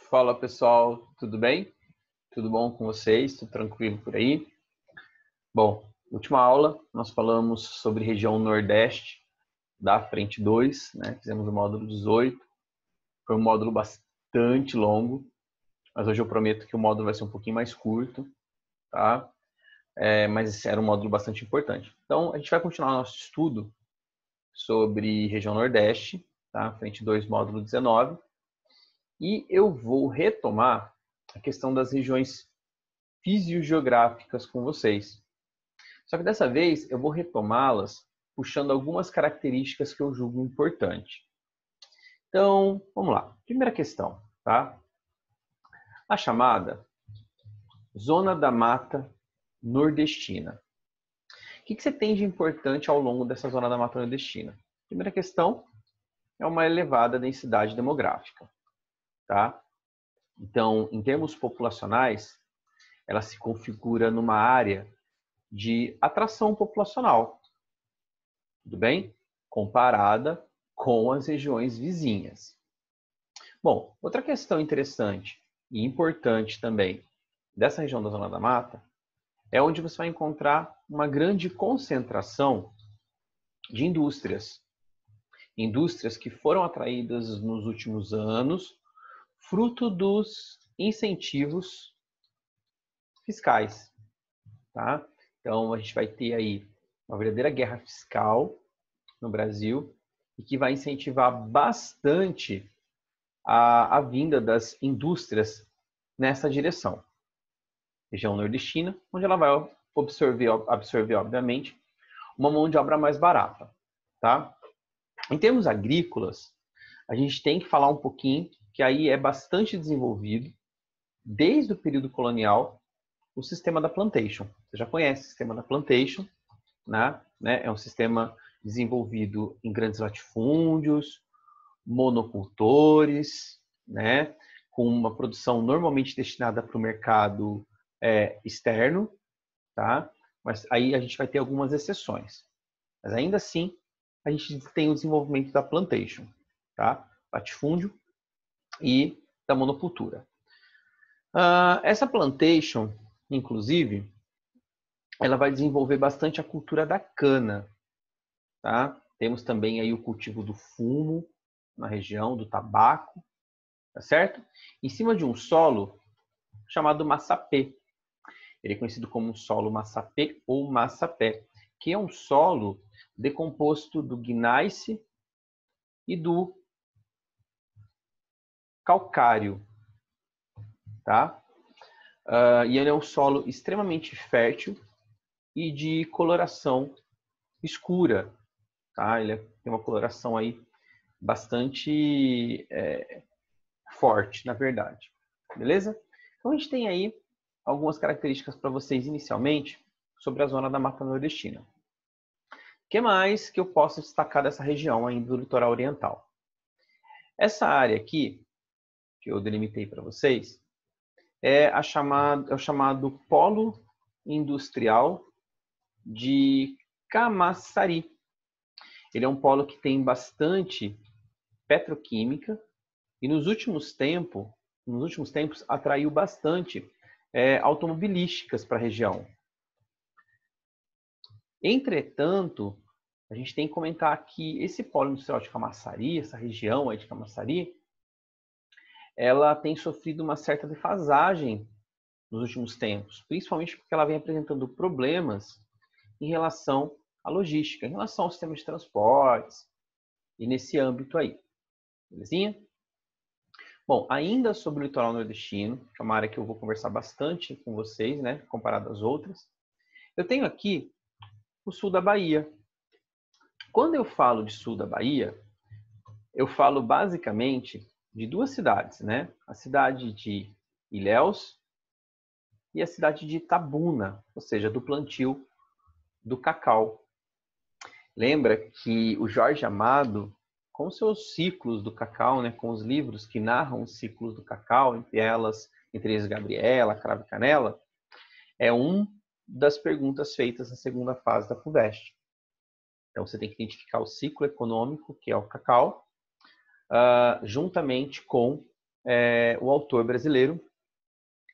Fala pessoal, tudo bem? Tudo bom com vocês? Tudo tranquilo por aí? Bom, última aula nós falamos sobre região Nordeste da Frente 2, né? Fizemos o módulo 18. Foi um módulo bastante longo, mas hoje eu prometo que o módulo vai ser um pouquinho mais curto, tá? Mas era um módulo bastante importante. Então, a gente vai continuar nosso estudo sobre região Nordeste, tá? Frente 2, módulo 19. E eu vou retomar a questão das regiões fisiogeográficas com vocês. Só que dessa vez eu vou retomá-las puxando algumas características que eu julgo importante. Então, vamos lá. Primeira questão, tá? A chamada Zona da Mata Nordestina. O que você tem de importante ao longo dessa Zona da Mata Nordestina? Primeira questão é uma elevada densidade demográfica, tá? Então, em termos populacionais, ela se configura numa área de atração populacional, tudo bem? Comparada com as regiões vizinhas. Bom, outra questão interessante e importante também dessa região da Zona da Mata é onde você vai encontrar uma grande concentração de indústrias. Indústrias que foram atraídas nos últimos anos, fruto dos incentivos fiscais, tá? Então, a gente vai ter aí uma verdadeira guerra fiscal no Brasil e que vai incentivar bastante a vinda das indústrias nessa direção. Região nordestina, onde ela vai absorver, obviamente, uma mão de obra mais barata, tá? Em termos agrícolas, a gente tem que falar um pouquinho que aí é bastante desenvolvido, desde o período colonial, o sistema da plantation. Você já conhece o sistema da plantation, né? É um sistema desenvolvido em grandes latifúndios, monocultores, né? Com uma produção normalmente destinada para o mercado externo, tá? Mas aí a gente vai ter algumas exceções. Mas ainda assim, a gente tem o desenvolvimento da plantation, tá? Latifúndio e da monocultura. Essa plantation, inclusive, ela vai desenvolver bastante a cultura da cana, tá? Temos também aí o cultivo do fumo na região, do tabaco, tá certo? Em cima de um solo chamado massapê. Ele é conhecido como solo massapê ou massapé, que é um solo decomposto do gneiss e do calcário, tá? E ele é um solo extremamente fértil e de coloração escura, tá? Ele tem uma coloração aí bastante forte, na verdade. Beleza? Então a gente tem aí algumas características para vocês inicialmente sobre a zona da Mata Nordestina. O que mais que eu posso destacar dessa região ainda do litoral oriental? Essa área aqui, que eu delimitei para vocês, é o chamado Polo Industrial de Camaçari. Ele é um polo que tem bastante petroquímica e nos últimos tempos atraiu bastante automobilísticas para a região. Entretanto, a gente tem que comentar que esse polo industrial de Camaçari, essa região aí de Camaçari, ela tem sofrido uma certa defasagem nos últimos tempos, principalmente porque ela vem apresentando problemas em relação à logística, em relação ao sistema de transportes e nesse âmbito aí. Belezinha? Bom, ainda sobre o litoral nordestino, que é uma área que eu vou conversar bastante com vocês, né, comparado às outras, eu tenho aqui o sul da Bahia. Quando eu falo de sul da Bahia, eu falo basicamente de duas cidades, né? A cidade de Ilhéus e a cidade de Itabuna, ou seja, do plantio do cacau. Lembra que o Jorge Amado, com seus ciclos do cacau, né, com os livros que narram os ciclos do cacau, entre eles Gabriela, Cravo e Canela, é uma das perguntas feitas na segunda fase da FUVEST. Então, você tem que identificar o ciclo econômico, que é o cacau, juntamente com o autor brasileiro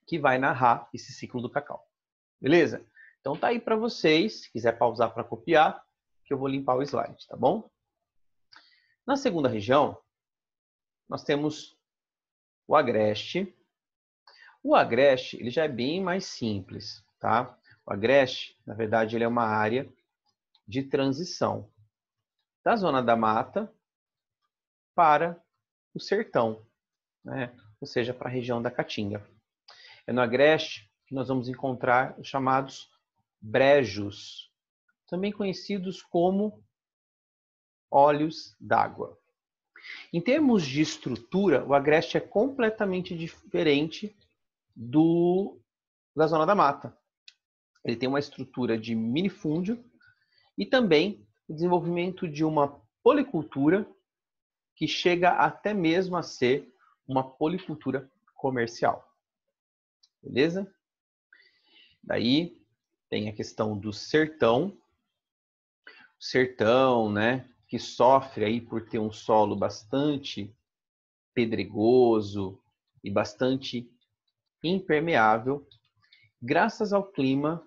que vai narrar esse ciclo do cacau. Beleza? Então tá aí para vocês, se quiser pausar para copiar, que eu vou limpar o slide, tá bom? Na segunda região, nós temos o Agreste. O Agreste, ele já é bem mais simples, tá? O Agreste, na verdade, ele é uma área de transição da zona da mata para o sertão, né? Ou seja, para a região da Caatinga. É no Agreste que nós vamos encontrar os chamados brejos, também conhecidos como olhos d'água. Em termos de estrutura, o Agreste é completamente diferente da zona da mata. Ele tem uma estrutura de minifúndio e também o desenvolvimento de uma policultura que chega até mesmo a ser uma policultura comercial. Beleza? Daí tem a questão do sertão. O sertão, né, que sofre aí por ter um solo bastante pedregoso e bastante impermeável, graças ao clima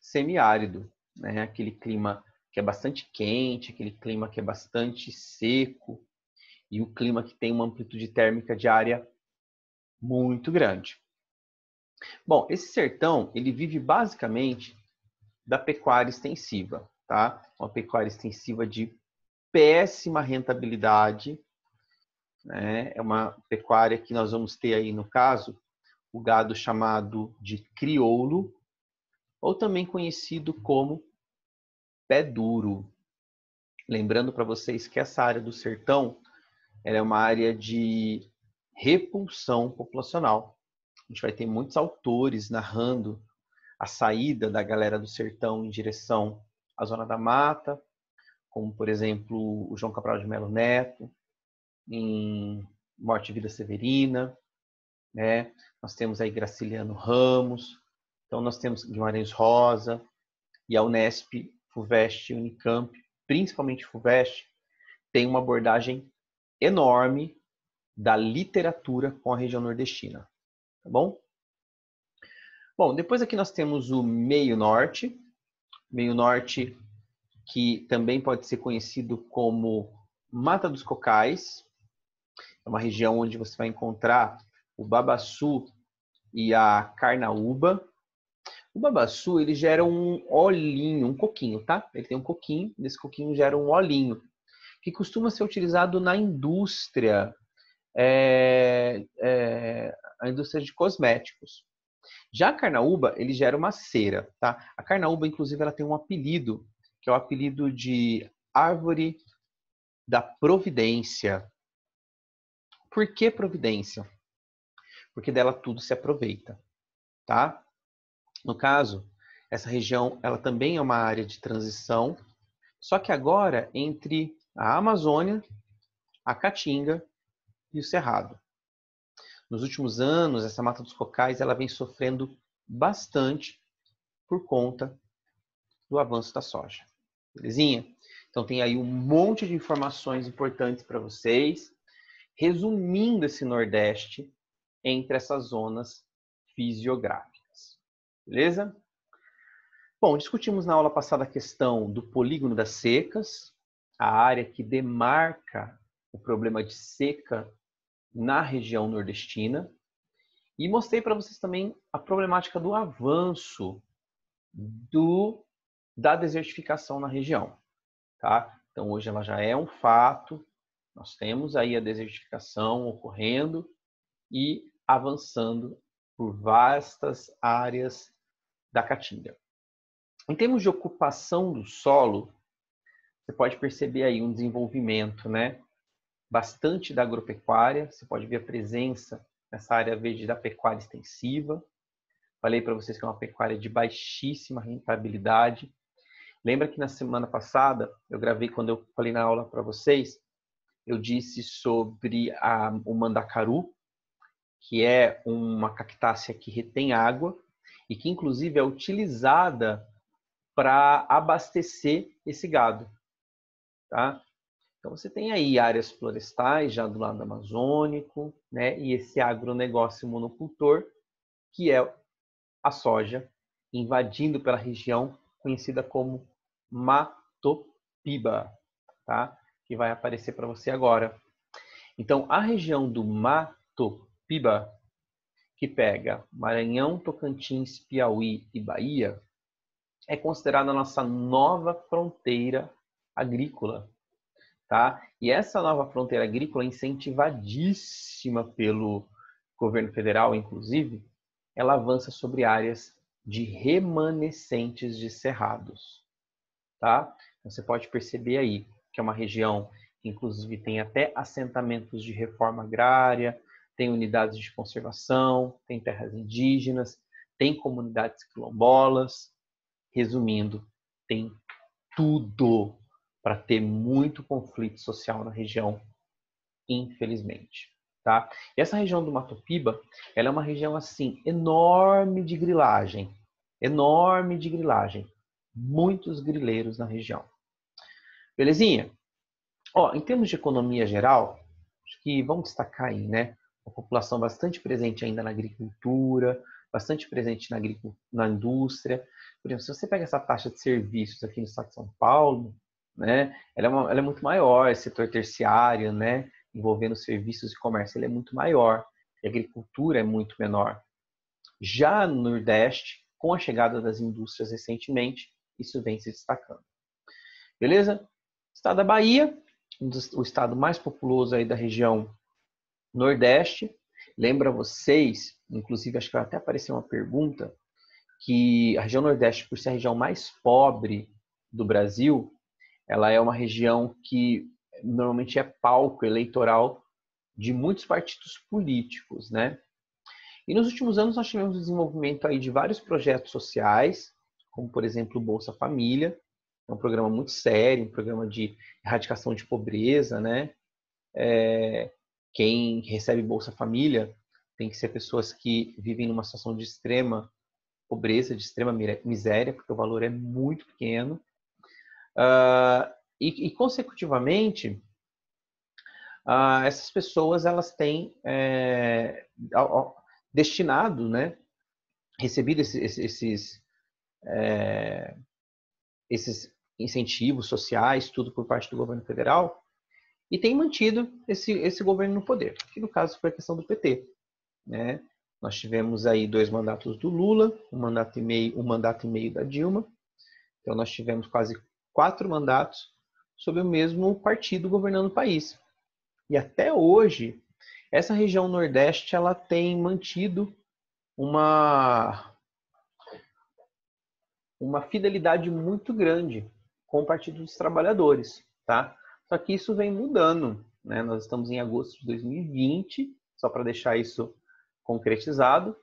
semiárido, né? Aquele clima que é bastante quente, aquele clima que é bastante seco e o clima que tem uma amplitude térmica diária muito grande. Bom, esse sertão, ele vive basicamente da pecuária extensiva, tá? Uma pecuária extensiva de péssima rentabilidade, né? É uma pecuária que nós vamos ter aí, no caso, o gado chamado de crioulo, ou também conhecido como pé duro. Lembrando para vocês que essa área do sertão ela é uma área de repulsão populacional. A gente vai ter muitos autores narrando a saída da galera do sertão em direção à zona da mata, como, por exemplo, o João Cabral de Melo Neto, em Morte e Vida Severina, né? Nós temos aí Graciliano Ramos, então nós temos Guimarães Rosa e a Unesp, FUVEST e Unicamp, principalmente FUVEST, tem uma abordagem enorme da literatura com a região nordestina, tá bom? Bom, depois aqui nós temos o meio norte que também pode ser conhecido como Mata dos Cocais, é uma região onde você vai encontrar o babaçu e a carnaúba. O babaçu, ele gera um olhinho, um coquinho, tá? Ele tem um coquinho, nesse coquinho gera um olhinho, que costuma ser utilizado na indústria, a indústria de cosméticos. Já a carnaúba, ele gera uma cera, tá? A carnaúba, inclusive, ela tem um apelido, que é o apelido de árvore da providência. Por que providência? Porque dela tudo se aproveita, tá? No caso, essa região, ela também é uma área de transição, só que agora entre a Amazônia, a Caatinga e o Cerrado. Nos últimos anos, essa Mata dos Cocais ela vem sofrendo bastante por conta do avanço da soja. Belezinha? Então tem aí um monte de informações importantes para vocês, resumindo esse Nordeste entre essas zonas fisiográficas. Beleza? Bom, discutimos na aula passada a questão do polígono das secas, a área que demarca o problema de seca na região nordestina, e mostrei para vocês também a problemática do avanço da desertificação na região. Tá? Então, hoje ela já é um fato, nós temos aí a desertificação ocorrendo e avançando por vastas áreas da Caatinga. Em termos de ocupação do solo, você pode perceber aí um desenvolvimento, né, bastante da agropecuária, você pode ver a presença nessa área verde da pecuária extensiva. Falei para vocês que é uma pecuária de baixíssima rentabilidade. Lembra que na semana passada, eu gravei quando eu falei na aula para vocês, eu disse sobre o mandacaru, que é uma cactácea que retém água e que inclusive é utilizada para abastecer esse gado, tá? Então, você tem aí áreas florestais já do lado amazônico, né? E esse agronegócio monocultor, que é a soja, invadindo pela região conhecida como Mato Piba, tá? Que vai aparecer para você agora. Então, a região do Mato Piba, que pega Maranhão, Tocantins, Piauí e Bahia, é considerada a nossa nova fronteira agrícola, tá? E essa nova fronteira agrícola, incentivadíssima pelo governo federal, inclusive, ela avança sobre áreas de remanescentes de cerrados, tá? Então, você pode perceber aí que é uma região que, inclusive, tem até assentamentos de reforma agrária, tem unidades de conservação, tem terras indígenas, tem comunidades quilombolas. Resumindo, tem tudo para ter muito conflito social na região, infelizmente, tá? E essa região do Mato Piba, ela é uma região assim enorme de grilagem, muitos grileiros na região. Belezinha? Ó, em termos de economia geral, acho que vamos destacar aí, né? Uma população bastante presente ainda na agricultura, bastante presente na indústria. Por exemplo, se você pega essa taxa de serviços aqui no estado de São Paulo, né? Ela é muito maior, esse setor terciário, né? Envolvendo serviços e comércio, ele é muito maior. E a agricultura é muito menor. Já no Nordeste, com a chegada das indústrias recentemente, isso vem se destacando. Beleza? Estado da Bahia, o estado mais populoso aí da região Nordeste. Lembra vocês, inclusive acho que até apareceu uma pergunta, que a região Nordeste, por ser a região mais pobre do Brasil, ela é uma região que normalmente é palco eleitoral de muitos partidos políticos, né? E nos últimos anos nós tivemos o desenvolvimento aí de vários projetos sociais, como por exemplo o Bolsa Família, é um programa muito sério, um programa de erradicação de pobreza, né? Quem recebe Bolsa Família tem que ser pessoas que vivem numa situação de extrema pobreza, de extrema miséria, porque o valor é muito pequeno. E consecutivamente, essas pessoas elas têm destinado, né, recebido esses incentivos sociais, tudo por parte do governo federal, e tem mantido esse governo no poder, que no caso foi a questão do PT, né? Nós tivemos aí 2 mandatos do Lula, um mandato e meio da Dilma, então nós tivemos quase 4 mandatos sob o mesmo partido governando o país. E até hoje, essa região Nordeste ela tem mantido uma fidelidade muito grande com o Partido dos Trabalhadores, tá? Só que isso vem mudando, né? Nós estamos em agosto de 2020, só para deixar isso concretizado.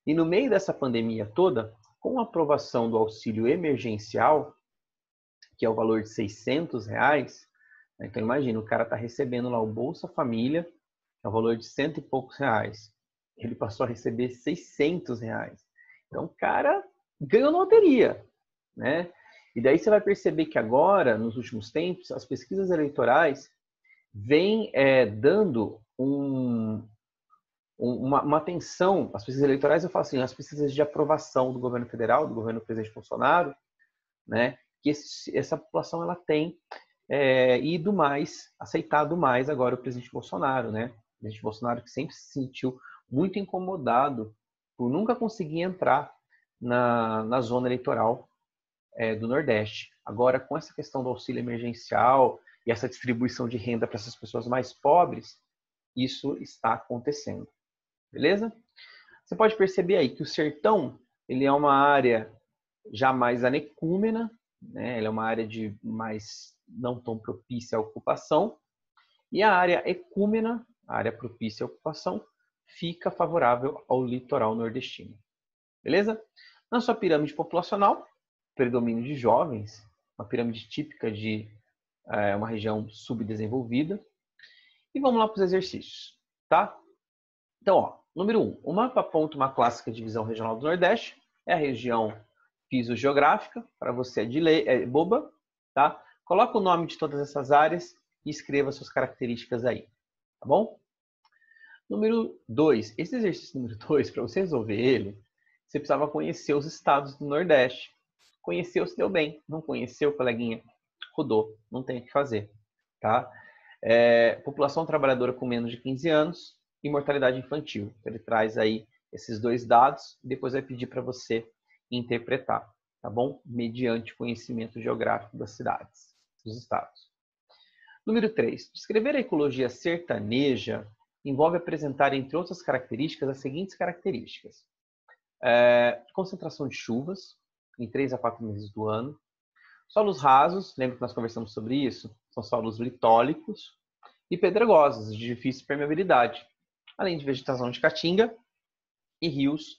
E no meio dessa pandemia toda, com a aprovação do auxílio emergencial, que é o valor de R$600, né? Então imagina, o cara está recebendo lá o Bolsa Família, que é o valor de R$100 e poucos. Ele passou a receber R$600. Então o cara ganhou na loteria, né? E daí você vai perceber que agora, nos últimos tempos, as pesquisas eleitorais vêm dando uma atenção, as pesquisas eleitorais, eu falo assim, as pesquisas de aprovação do governo federal, do governo do presidente Bolsonaro, né? Que essa população ela tem ido mais, aceitado mais agora o presidente Bolsonaro, né? O presidente Bolsonaro que sempre se sentiu muito incomodado por nunca conseguir entrar na zona eleitoral do Nordeste. Agora, com essa questão do auxílio emergencial e essa distribuição de renda para essas pessoas mais pobres, isso está acontecendo. Beleza? Você pode perceber aí que o sertão ele é uma área já mais anecúmena, né? Ele é uma área de mais não tão propícia à ocupação, e a área ecúmena, a área propícia à ocupação, fica favorável ao litoral nordestino. Beleza? Na sua pirâmide populacional, predomínio de jovens, uma pirâmide típica de uma região subdesenvolvida. E vamos lá para os exercícios, tá? Então, ó, número 1. O mapa aponta uma clássica divisão regional do Nordeste. É a região fisiogeográfica, para você é boba, tá? Coloca o nome de todas essas áreas e escreva suas características aí, tá bom? Número 2. Esse exercício número 2, para você resolver ele, você precisava conhecer os estados do Nordeste. Conheceu, se deu bem. Não conheceu, coleguinha? Rodou. Não tem o que fazer, tá? População trabalhadora com menos de 15 anos e mortalidade infantil. Ele traz aí esses dois dados e depois vai pedir para você interpretar, tá bom? Mediante conhecimento geográfico das cidades, dos estados. Número 3. Descrever a ecologia sertaneja envolve apresentar, entre outras características, as seguintes características. Concentração de chuvas em 3 a 4 meses do ano. Solos rasos, lembra que nós conversamos sobre isso? São solos litólicos e pedregosos, de difícil permeabilidade, além de vegetação de caatinga e rios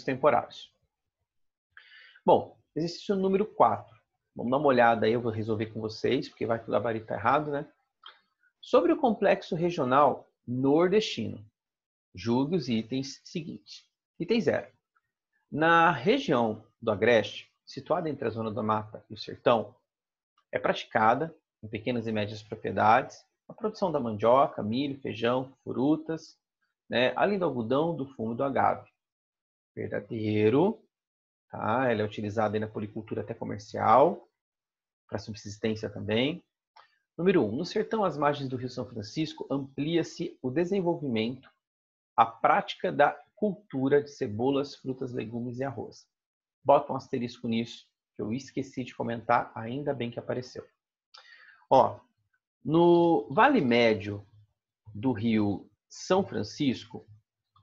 temporários. Bom, exercício número 4. Vamos dar uma olhada aí, eu vou resolver com vocês, porque vai que o gabarito está errado, né? Sobre o complexo regional nordestino, julgue os itens seguintes. Item 0. Na região do Agreste, situada entre a zona da mata e o sertão, é praticada, em pequenas e médias propriedades, a produção da mandioca, milho, feijão, frutas, né, além do algodão, do fumo e do agave. Verdadeiro, tá? Ela é utilizada aí na policultura até comercial, para subsistência também. Número 1. No sertão, às margens do Rio São Francisco, amplia-se o desenvolvimento, a prática da cultura de cebolas, frutas, legumes e arroz. Bota um asterisco nisso, que eu esqueci de comentar, ainda bem que apareceu. Ó, no Vale Médio do Rio São Francisco,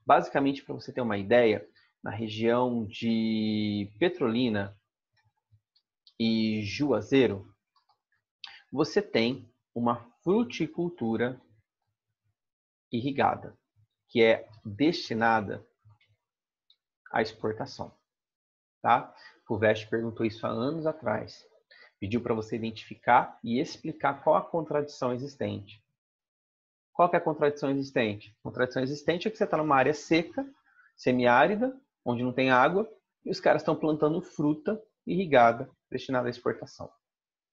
basicamente para você ter uma ideia, na região de Petrolina e Juazeiro, você tem uma fruticultura irrigada, que é destinada à exportação. Tá? O Veste perguntou isso há anos atrás. Pediu para você identificar e explicar qual a contradição existente. Qual que é a contradição existente? A contradição existente é que você está numa área seca, semiárida, onde não tem água, e os caras estão plantando fruta irrigada, destinada à exportação.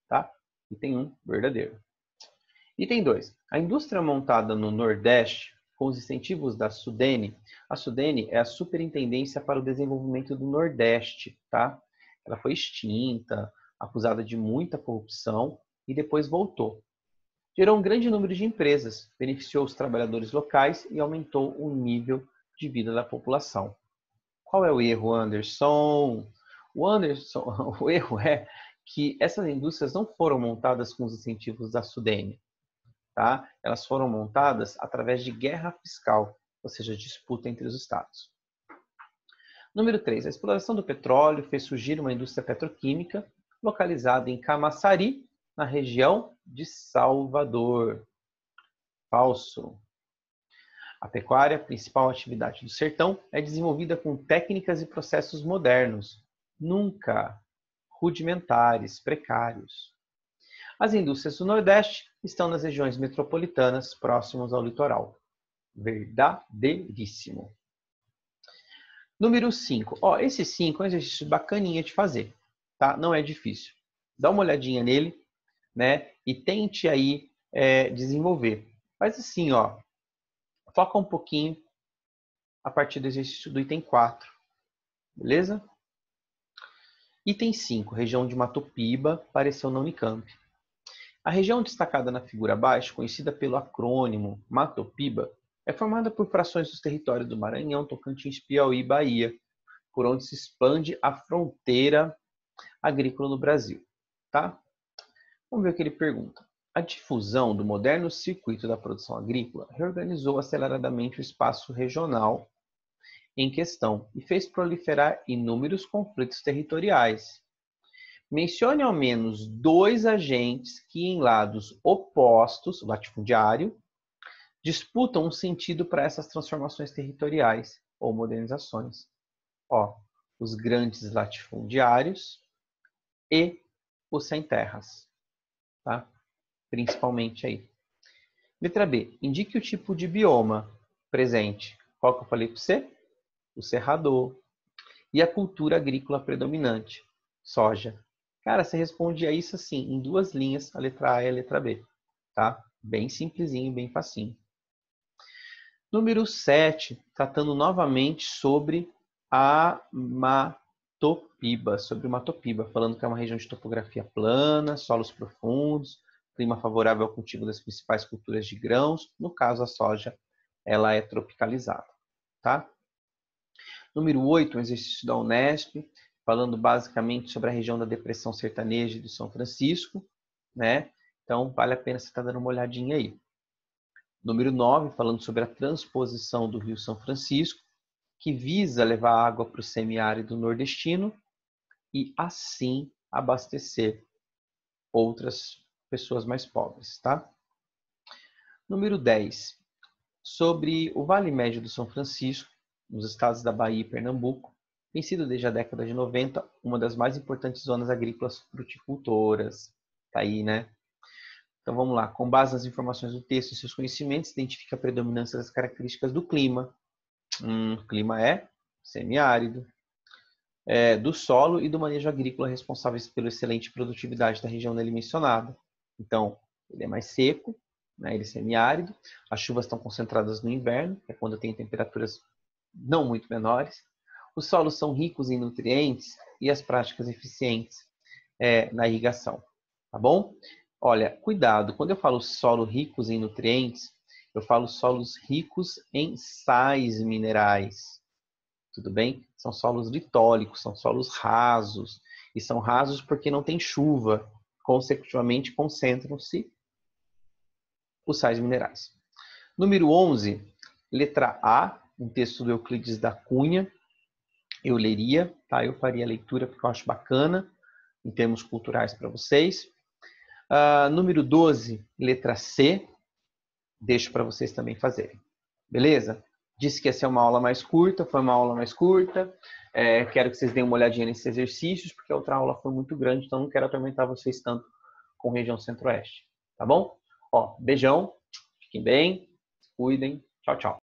Tá? Item 1, verdadeiro. Item 2. A indústria montada no Nordeste, com os incentivos da Sudene, a Sudene é a Superintendência para o Desenvolvimento do Nordeste, tá? Ela foi extinta, acusada de muita corrupção e depois voltou. Gerou um grande número de empresas, beneficiou os trabalhadores locais e aumentou o nível de vida da população. Qual é o erro, Anderson? O erro é que essas indústrias não foram montadas com os incentivos da Sudene. Tá? Elas foram montadas através de guerra fiscal, ou seja, disputa entre os estados. Número 3. A exploração do petróleo fez surgir uma indústria petroquímica localizada em Camaçari, na região de Salvador. Falso. A pecuária, principal atividade do sertão, é desenvolvida com técnicas e processos modernos, nunca rudimentares, precários. As indústrias do Nordeste estão nas regiões metropolitanas próximas ao litoral. Verdadeiríssimo. Número 5. Esse 5 é um exercício bacaninha de fazer, tá? Não é difícil. Dá uma olhadinha nele, né? E tente aí desenvolver. Faz assim, foca um pouquinho a partir do exercício do item 4. Beleza? Item 5. Região de Matopiba, apareceu na Unicamp. A região destacada na figura abaixo, conhecida pelo acrônimo Matopiba, é formada por frações dos territórios do Maranhão, Tocantins, Piauí e Bahia, por onde se expande a fronteira agrícola no Brasil. Tá? Vamos ver o que ele pergunta. A difusão do moderno circuito da produção agrícola reorganizou aceleradamente o espaço regional em questão e fez proliferar inúmeros conflitos territoriais. Mencione ao menos 2 agentes que, em lados opostos, latifundiário, disputam um sentido para essas transformações territoriais ou modernizações. Os grandes latifundiários e os sem terras, tá? Principalmente aí. Letra B. Indique o tipo de bioma presente. Qual que eu falei para você? O cerrador. E a cultura agrícola predominante. Soja. Cara, você responde a isso assim, em 2 linhas, a letra A e a letra B, tá? Bem simplesinho, bem facinho. Número 7, tratando novamente sobre a Matopiba, falando que é uma região de topografia plana, solos profundos, clima favorável ao cultivo das principais culturas de grãos, no caso a soja, ela é tropicalizada, tá? Número 8, um exercício da Unesp, falando basicamente sobre a região da Depressão Sertaneja de São Francisco, né? Então, vale a pena você estar dando uma olhadinha aí. Número 9, falando sobre a transposição do Rio São Francisco, que visa levar água para o semiárido nordestino e, assim, abastecer outras pessoas mais pobres, tá? Número 10, sobre o Vale Médio do São Francisco, nos estados da Bahia e Pernambuco, tem sido desde a década de 90 uma das mais importantes zonas agrícolas fruticultoras. Tá aí, né? Então vamos lá. Com base nas informações do texto e seus conhecimentos, identifica a predominância das características do clima. O clima é semiárido. Do solo e do manejo agrícola responsáveis pela excelente produtividade da região dele mencionada. Então, ele é mais seco, né? Ele é semiárido. As chuvas estão concentradas no inverno, que é quando tem temperaturas não muito menores. Os solos são ricos em nutrientes e as práticas eficientes na irrigação. Tá bom? Olha, cuidado, quando eu falo solo ricos em nutrientes, eu falo solos ricos em sais minerais. Tudo bem? São solos litólicos, são solos rasos. E são rasos porque não tem chuva. Consecutivamente, concentram-se os sais minerais. Número 11, letra A, um texto do Euclides da Cunha. Eu leria, tá? Eu faria a leitura porque eu acho bacana, em termos culturais para vocês. Número 12, letra C, deixo para vocês também fazerem. Beleza? Disse que ia ser uma aula mais curta, foi uma aula mais curta. Quero que vocês deem uma olhadinha nesses exercícios, porque a outra aula foi muito grande, então não quero atormentar vocês tanto com região centro-oeste. Tá bom? Ó, beijão, fiquem bem, cuidem. Tchau, tchau.